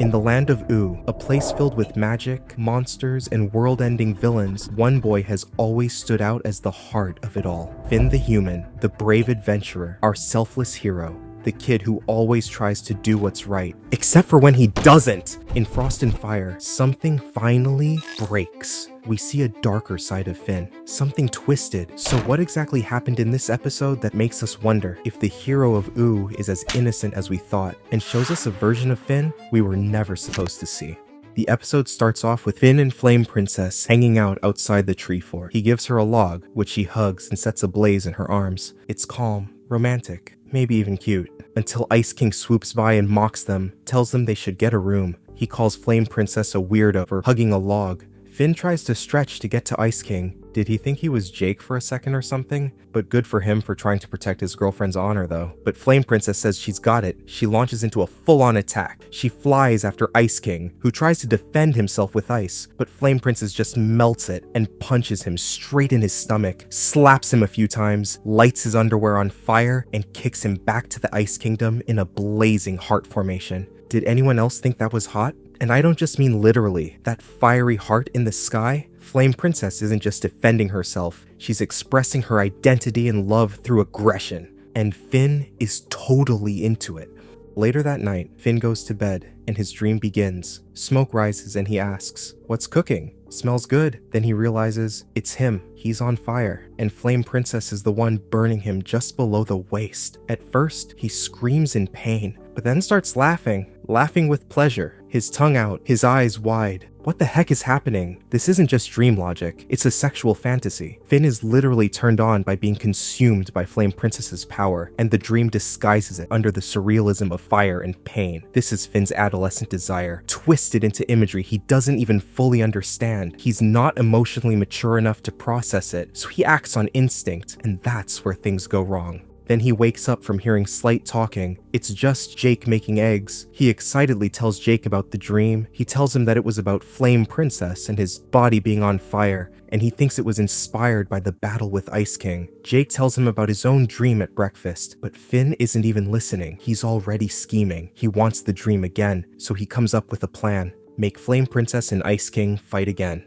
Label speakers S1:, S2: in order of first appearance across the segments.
S1: In the land of Oo, a place filled with magic, monsters, and world-ending villains, one boy has always stood out as the heart of it all. Finn the human, the brave adventurer, our selfless hero. The kid who always tries to do what's right, except for when he doesn't. In Frost and Fire, something finally breaks. We see a darker side of Finn, something twisted. So what exactly happened in this episode that makes us wonder if the hero of Oo is as innocent as we thought, and shows us a version of Finn we were never supposed to see? The episode starts off with Finn and Flame Princess hanging out outside the tree fort. He gives her a log, which she hugs and sets ablaze in her arms. It's calm, romantic, maybe even cute, until Ice King swoops by and mocks them, tells them they should get a room. He calls Flame Princess a weirdo for hugging a log. Finn tries to stretch to get to Ice King. Did he think he was Jake for a second or something? But good for him for trying to protect his girlfriend's honor though. But Flame Princess says she's got it. She launches into a full-on attack. She flies after Ice King, who tries to defend himself with ice, but Flame Princess just melts it and punches him straight in his stomach, slaps him a few times, lights his underwear on fire, and kicks him back to the Ice Kingdom in a blazing heart formation. Did anyone else think that was hot? And I don't just mean literally. That fiery heart in the sky? Flame Princess isn't just defending herself, she's expressing her identity and love through aggression. And Finn is totally into it. Later that night, Finn goes to bed, and his dream begins. Smoke rises and he asks, "What's cooking? Smells good." Then he realizes it's him. He's on fire, and Flame Princess is the one burning him just below the waist. At first, he screams in pain, but then starts laughing with pleasure, his tongue out, his eyes wide. What the heck is happening? This isn't just dream logic, it's a sexual fantasy. Finn is literally turned on by being consumed by Flame Princess's power, and the dream disguises it under the surrealism of fire and pain. This is Finn's adolescent desire, twisted into imagery he doesn't even fully understand. He's not emotionally mature enough to process it, so he acts on instinct, and that's where things go wrong. Then he wakes up from hearing slight talking. It's just Jake making eggs. He excitedly tells Jake about the dream. He tells him that it was about Flame Princess and his body being on fire, and he thinks it was inspired by the battle with Ice King. Jake tells him about his own dream at breakfast, but Finn isn't even listening. He's already scheming. He wants the dream again, so he comes up with a plan. Make Flame Princess and Ice King fight again.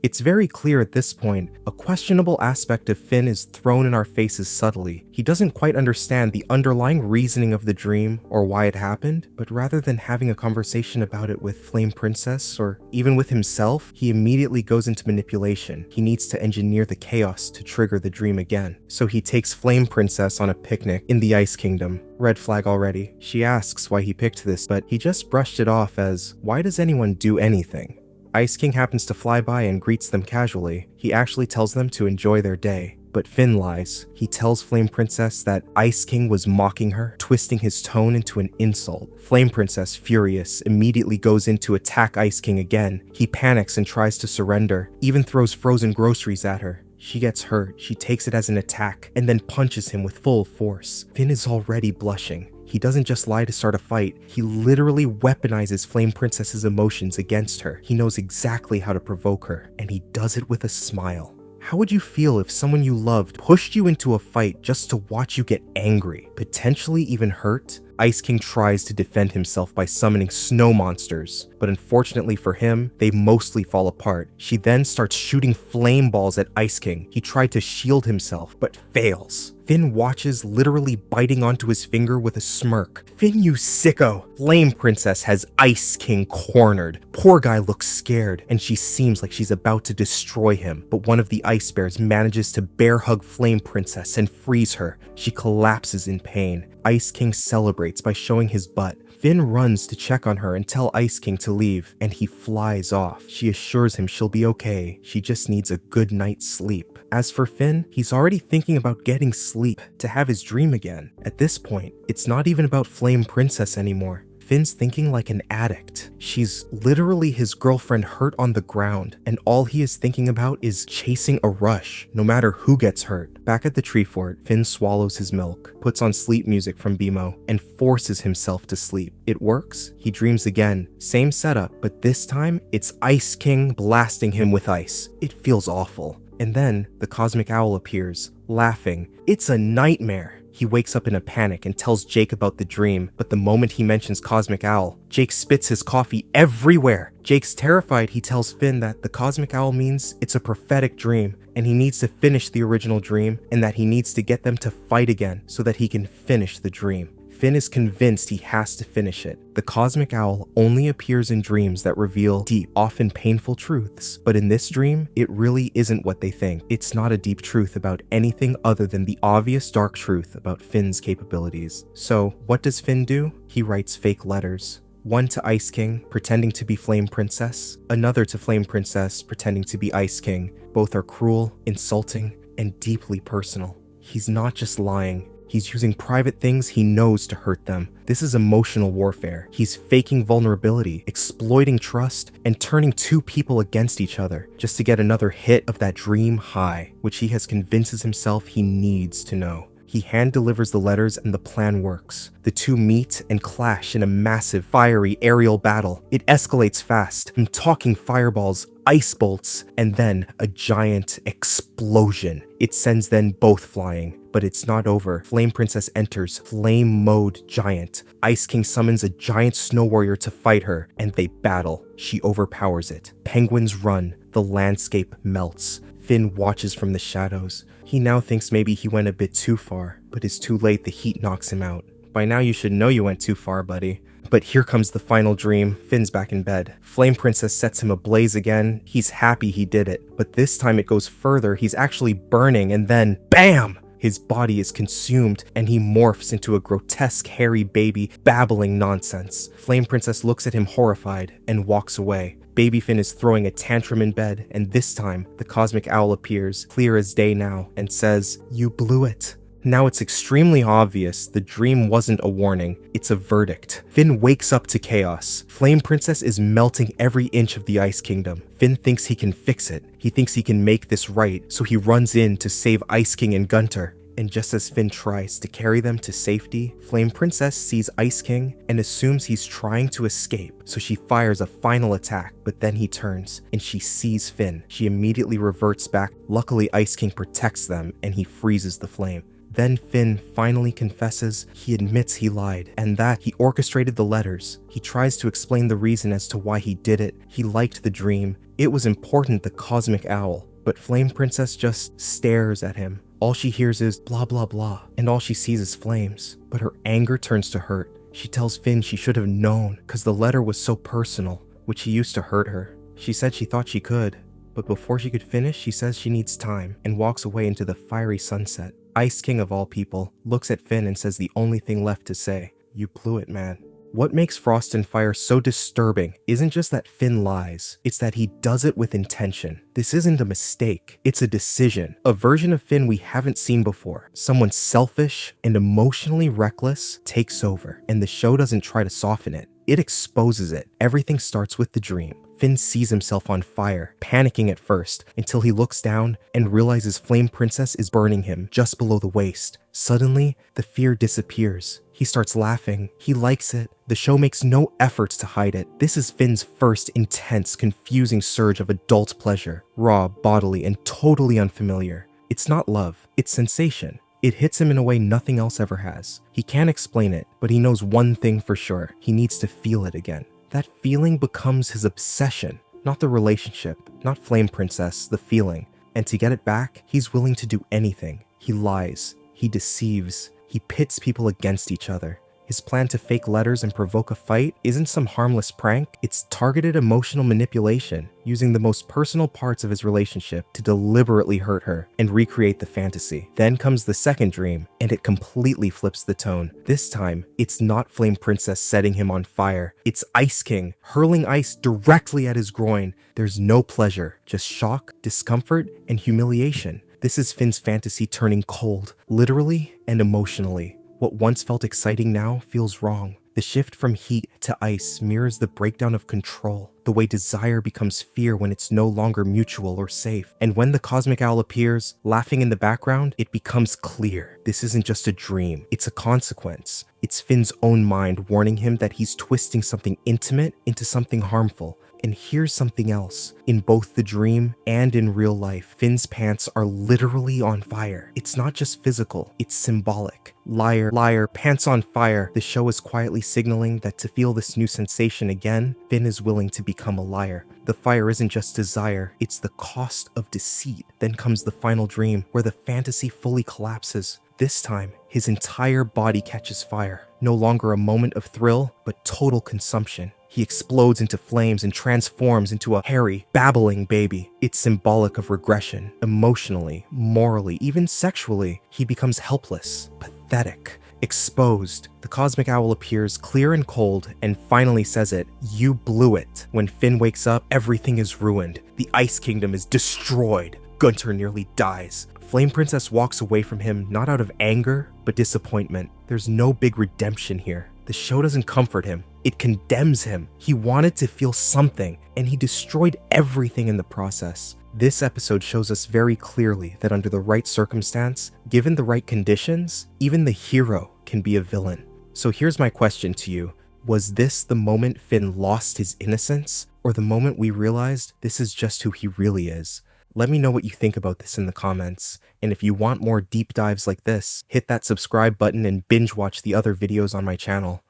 S1: It's very clear at this point, a questionable aspect of Finn is thrown in our faces subtly. He doesn't quite understand the underlying reasoning of the dream or why it happened, but rather than having a conversation about it with Flame Princess or even with himself, he immediately goes into manipulation. He needs to engineer the chaos to trigger the dream again. So he takes Flame Princess on a picnic in the Ice Kingdom. Red flag already. She asks why he picked this, but he just brushed it off as, why does anyone do anything? Ice King happens to fly by and greets them casually. He actually tells them to enjoy their day. But Finn lies. He tells Flame Princess that Ice King was mocking her, twisting his tone into an insult. Flame Princess, furious, immediately goes in to attack Ice King again. He panics and tries to surrender, even throws frozen groceries at her. She gets hurt, she takes it as an attack, and then punches him with full force. Finn is already blushing. He doesn't just lie to start a fight, he literally weaponizes Flame Princess's emotions against her. He knows exactly how to provoke her, and he does it with a smile. How would you feel if someone you loved pushed you into a fight just to watch you get angry, potentially even hurt? Ice King tries to defend himself by summoning snow monsters, but unfortunately for him, they mostly fall apart. She then starts shooting flame balls at Ice King. He tried to shield himself, but fails. Finn watches, literally biting onto his finger with a smirk. Finn, you sicko! Flame Princess has Ice King cornered. Poor guy looks scared, and she seems like she's about to destroy him, but one of the ice bears manages to bear hug Flame Princess and freeze her. She collapses in pain. Ice King celebrates by showing his butt. Finn runs to check on her and tell Ice King to leave, and he flies off. She assures him she'll be okay, she just needs a good night's sleep. As for Finn, he's already thinking about getting sleep to have his dream again. At this point, it's not even about Flame Princess anymore. Finn's thinking like an addict. She's literally his girlfriend hurt on the ground, and all he is thinking about is chasing a rush, no matter who gets hurt. Back at the tree fort, Finn swallows his milk, puts on sleep music from BMO, and forces himself to sleep. It works. He dreams again. Same setup, but this time, it's Ice King blasting him with ice. It feels awful. And then, the cosmic owl appears, laughing. It's a nightmare. He wakes up in a panic and tells Jake about the dream, but the moment he mentions Cosmic Owl, Jake spits his coffee everywhere. Jake's terrified. He tells Finn that the Cosmic Owl means it's a prophetic dream, and he needs to finish the original dream, and that he needs to get them to fight again so that he can finish the dream. Finn is convinced he has to finish it. The Cosmic Owl only appears in dreams that reveal deep, often painful truths, but in this dream, it really isn't what they think. It's not a deep truth about anything other than the obvious dark truth about Finn's capabilities. So, what does Finn do? He writes fake letters. One to Ice King, pretending to be Flame Princess. Another to Flame Princess, pretending to be Ice King. Both are cruel, insulting, and deeply personal. He's not just lying. He's using private things he knows to hurt them. This is emotional warfare. He's faking vulnerability, exploiting trust, and turning two people against each other just to get another hit of that dream high, which he has convinces himself he needs to know. He hand delivers the letters and the plan works. The two meet and clash in a massive, fiery aerial battle. It escalates fast, from talking fireballs, ice bolts, and then a giant explosion. It sends them both flying. But it's not over. Flame Princess enters, flame mode giant. Ice King summons a giant snow warrior to fight her, and they battle. She overpowers it. Penguins run. The landscape melts. Finn watches from the shadows. He now thinks maybe he went a bit too far, but it's too late. The heat knocks him out. By now you should know you went too far, buddy. But here comes the final dream. Finn's back in bed. Flame Princess sets him ablaze again. He's happy he did it. But this time it goes further. He's actually burning, and then BAM! His body is consumed, and he morphs into a grotesque, hairy baby, babbling nonsense. Flame Princess looks at him horrified and walks away. Baby Finn is throwing a tantrum in bed, and this time, the Cosmic Owl appears, clear as day now, and says, "You blew it." Now it's extremely obvious the dream wasn't a warning, it's a verdict. Finn wakes up to chaos. Flame Princess is melting every inch of the Ice Kingdom. Finn thinks he can fix it. He thinks he can make this right, so he runs in to save Ice King and Gunter. And just as Finn tries to carry them to safety, Flame Princess sees Ice King and assumes he's trying to escape, so she fires a final attack, but then he turns, and she sees Finn. She immediately reverts back. Luckily, Ice King protects them, and he freezes the flame. Then Finn finally confesses. He admits he lied, and that he orchestrated the letters. He tries to explain the reason as to why he did it. He liked the dream. It was important, the Cosmic Owl. But Flame Princess just stares at him. All she hears is blah blah blah, and all she sees is flames. But her anger turns to hurt. She tells Finn she should have known, cause the letter was so personal, which he used to hurt her. She said she thought she could, but before she could finish, she says she needs time, and walks away into the fiery sunset. Ice King of all people looks at Finn and says the only thing left to say, "You blew it, man." What makes Frost and Fire so disturbing isn't just that Finn lies, it's that he does it with intention. This isn't a mistake, it's a decision. A version of Finn we haven't seen before. Someone selfish and emotionally reckless takes over, and the show doesn't try to soften it. It exposes it. Everything starts with the dream. Finn sees himself on fire, panicking at first, until he looks down and realizes Flame Princess is burning him just below the waist. Suddenly, the fear disappears. He starts laughing. He likes it. The show makes no efforts to hide it. This is Finn's first intense, confusing surge of adult pleasure. Raw, bodily, and totally unfamiliar. It's not love, it's sensation. It hits him in a way nothing else ever has. He can't explain it, but he knows one thing for sure. He needs to feel it again. That feeling becomes his obsession, not the relationship, not Flame Princess, the feeling. And to get it back, he's willing to do anything. He lies, he deceives, he pits people against each other. His plan to fake letters and provoke a fight isn't some harmless prank, it's targeted emotional manipulation, using the most personal parts of his relationship to deliberately hurt her and recreate the fantasy. Then comes the second dream, and it completely flips the tone. This time, it's not Flame Princess setting him on fire, it's Ice King hurling ice directly at his groin. There's no pleasure, just shock, discomfort, and humiliation. This is Finn's fantasy turning cold, literally and emotionally. What once felt exciting now feels wrong. The shift from heat to ice mirrors the breakdown of control. the way desire becomes fear when it's no longer mutual or safe. And when the cosmic owl appears, laughing in the background, it becomes clear. This isn't just a dream, it's a consequence. It's Finn's own mind warning him that he's twisting something intimate into something harmful. And here's something else. In both the dream and in real life, Finn's pants are literally on fire. It's not just physical, it's symbolic. Liar, liar, pants on fire. The show is quietly signaling that to feel this new sensation again, Finn is willing to become a liar. The fire isn't just desire, it's the cost of deceit. Then comes the final dream, where the fantasy fully collapses. This time, his entire body catches fire. No longer a moment of thrill, but total consumption. He explodes into flames and transforms into a hairy, babbling baby. It's symbolic of regression. Emotionally, morally, even sexually, he becomes helpless, pathetic, exposed. The cosmic owl appears clear and cold and finally says it, "You blew it." When Finn wakes up, everything is ruined. The Ice Kingdom is destroyed. Gunter nearly dies. Flame Princess walks away from him not out of anger, but disappointment. There's no big redemption here. The show doesn't comfort him. It condemns him. He wanted to feel something, and he destroyed everything in the process. This episode shows us very clearly that under the right circumstance, given the right conditions, even the hero can be a villain. So here's my question to you. Was this the moment Finn lost his innocence, or the moment we realized this is just who he really is? Let me know what you think about this in the comments, and if you want more deep dives like this, hit that subscribe button and binge watch the other videos on my channel.